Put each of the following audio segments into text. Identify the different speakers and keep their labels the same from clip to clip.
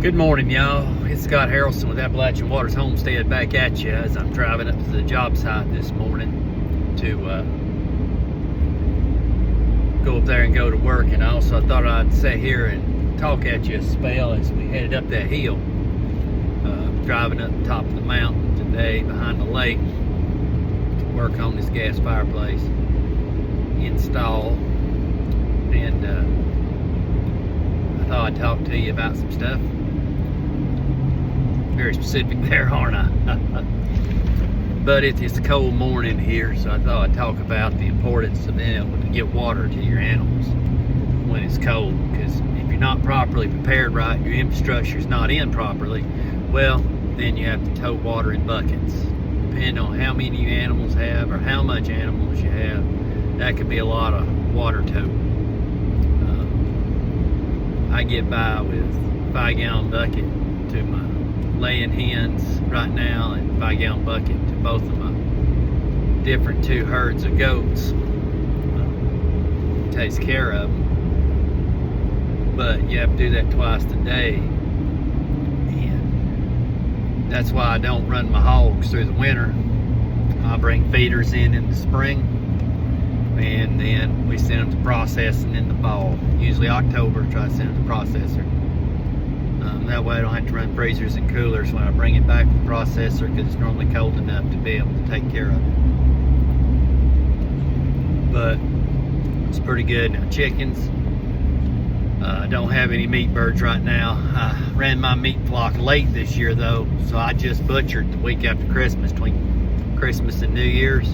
Speaker 1: Good morning, y'all. It's Scott Harrelson with Appalachian Waters Homestead back at you as I'm driving up to the job site this morning to go up there and go to work. And also I thought I'd sit here and talk at you a spell as we headed up that hill. Driving up the top of the mountain today behind the lake to work on this gas fireplace install. And I thought I'd talk to you about some stuff. Very specific there, aren't I? But it's a cold morning here, so I thought I'd talk about the importance of being able to get water to your animals when it's cold. Because if you're not properly prepared right, your infrastructure is not in properly, well, then you have to tote water in buckets. Depending on how many you animals have or how much animals you have, that could be a lot of water tote. I get by with a 5-gallon bucket to my laying hens right now and 5-gallon bucket to both of my different 2 herds of goats. Takes care of them, but you have to do that twice a day, and that's why I don't run my hogs through the winter. I bring feeders in the spring, and then we send them to processing in the fall. Usually October, try to send them to processor. That way I don't have to run freezers and coolers when I bring it back to the processor, because it's normally cold enough to be able to take care of it. But it's pretty good. Now chickens, I don't have any meat birds right now. I ran my meat flock late this year though, so I just butchered the week after Christmas, between Christmas and New Year's.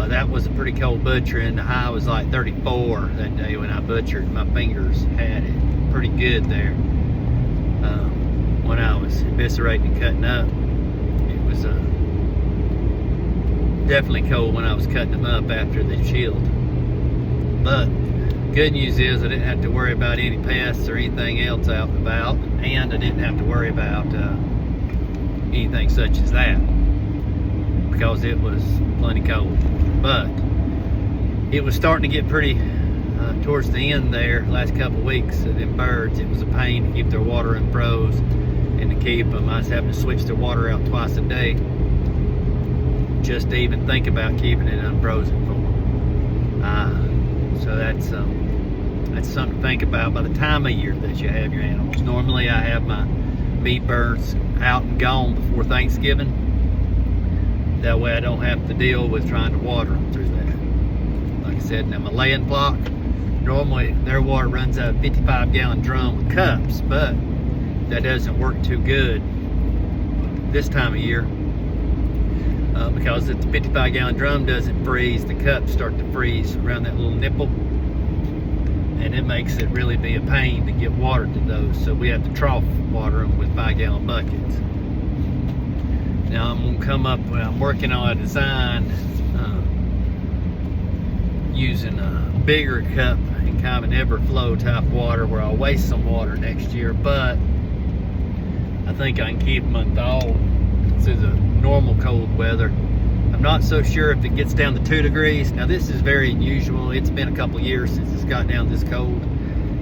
Speaker 1: That was a pretty cold butcher, and the high was like 34 that day when I butchered. My fingers had it pretty good there. When I was eviscerating and cutting up, it was definitely cold when I was cutting them up after they chilled. But good news is I didn't have to worry about any pests or anything else out and about, and I didn't have to worry about anything such as that, because it was plenty cold. But it was starting to get pretty towards the end there, last couple of weeks of them birds. It was a pain to keep their water unfroze, and to keep them, I was having to switch their water out twice a day just to even think about keeping it unfrozen for them. So that's something to think about by the time of year that you have your animals. Normally I have my meat birds out and gone before Thanksgiving. That way I don't have to deal with trying to water them through that. Like I said, now my laying flock, normally their water runs out of a 55-gallon drum with cups, but that doesn't work too good this time of year, because if the 55-gallon drum doesn't freeze, the cups start to freeze around that little nipple, and it makes it really be a pain to get water to those. So we have to trough water them with 5-gallon buckets. Now I'm going to come up, I'm working on a design using a bigger cup and kind of an everflow type water where I'll waste some water next year, but I think I can keep them unthawed through the normal cold weather. I'm not so sure if it gets down to 2 degrees. Now this is very unusual. It's been a couple years since it's got down this cold.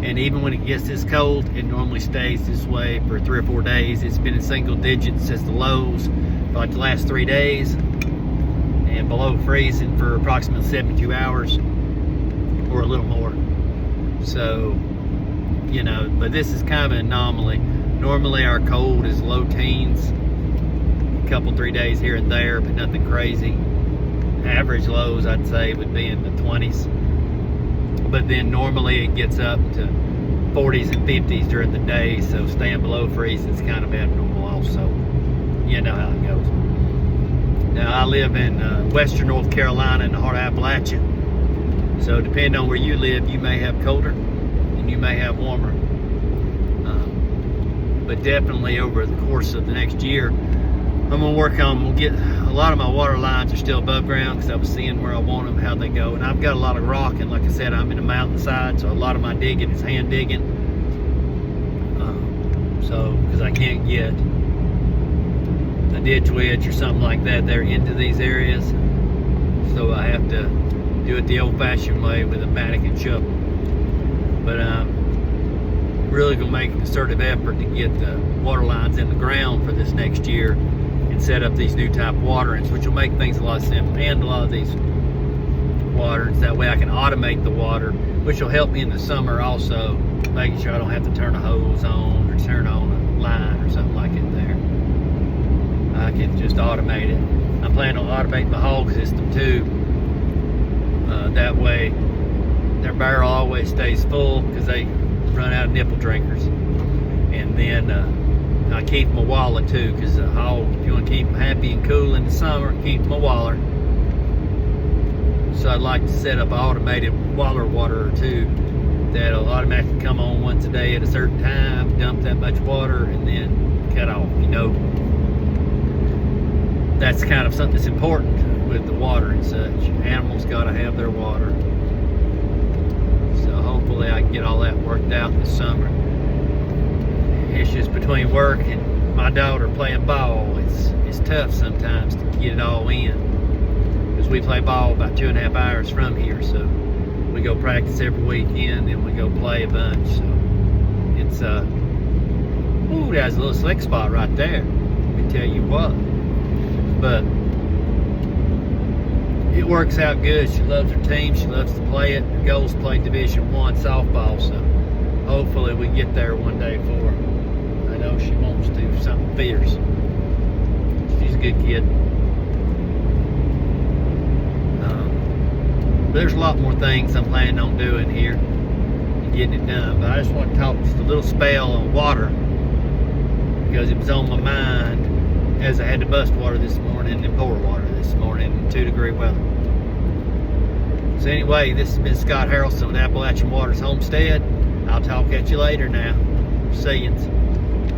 Speaker 1: And even when it gets this cold, it normally stays this way for 3 or 4 days. It's been in single digits since the lows for like the last 3 days, and below freezing for approximately 72 hours or a little more. So, you know, but this is kind of an anomaly. Normally our cold is low teens, a couple 3 days here and there, but nothing crazy. Average lows I'd say would be in the 20s. But then normally it gets up to 40s and 50s during the day, so staying below freezing is kind of abnormal also. You know how it goes. Now I live in western North Carolina in the heart of Appalachia. So depending on where you live, you may have colder and you may have warmer. But definitely over the course of the next year, I'm gonna work on, we'll get, a lot of my water lines are still above ground because I was seeing where I want them, how they go. And I've got a lot of rock, and like I said, I'm in a mountainside, so a lot of my digging is hand digging. So, because I can't get a ditch wedge or something like that there into these areas. So I have to do it the old-fashioned way with a mattock and shovel. But really gonna make a concerted effort to get the water lines in the ground for this next year and set up these new type waterings, which will make things a lot simpler, and a lot of these waterings. That way I can automate the water, which will help me in the summer also, making sure I don't have to turn a hose on or turn on a line or something like it there. I can just automate it. I'm planning on automating the hog system too. That way their barrel always stays full because they run out of nipple drinkers. And then I keep them a wallet too, because the hog, if you want to keep them happy and cool in the summer, keep them a waller. So I'd like to set up an automated waller waterer too, that'll automatically come on once a day at a certain time, dump that much water, and then cut off. You know, that's kind of something that's important with the water and such. Animals got to have their water. So hopefully I can get all that worked out this summer. It's just between work and my daughter playing ball, it's tough sometimes to get it all in, because we play ball about 2.5 hours from here. So we go practice every weekend, and we go play a bunch. So it's ooh, there's a little slick spot right there, let me tell you what. But it works out good. She loves her team, she loves to play it. Her goal is to play Division I softball, so hopefully we get there one day for her. I know she wants to, something fierce. She's a good kid. There's a lot more things I'm planning on doing here and getting it done, but I just want to talk just a little spell on water, because it was on my mind as I had to bust water this morning and pour water this morning in 2-degree weather. So anyway, this has been Scott Harrelson with Appalachian Waters Homestead. I'll talk at you later now. See you.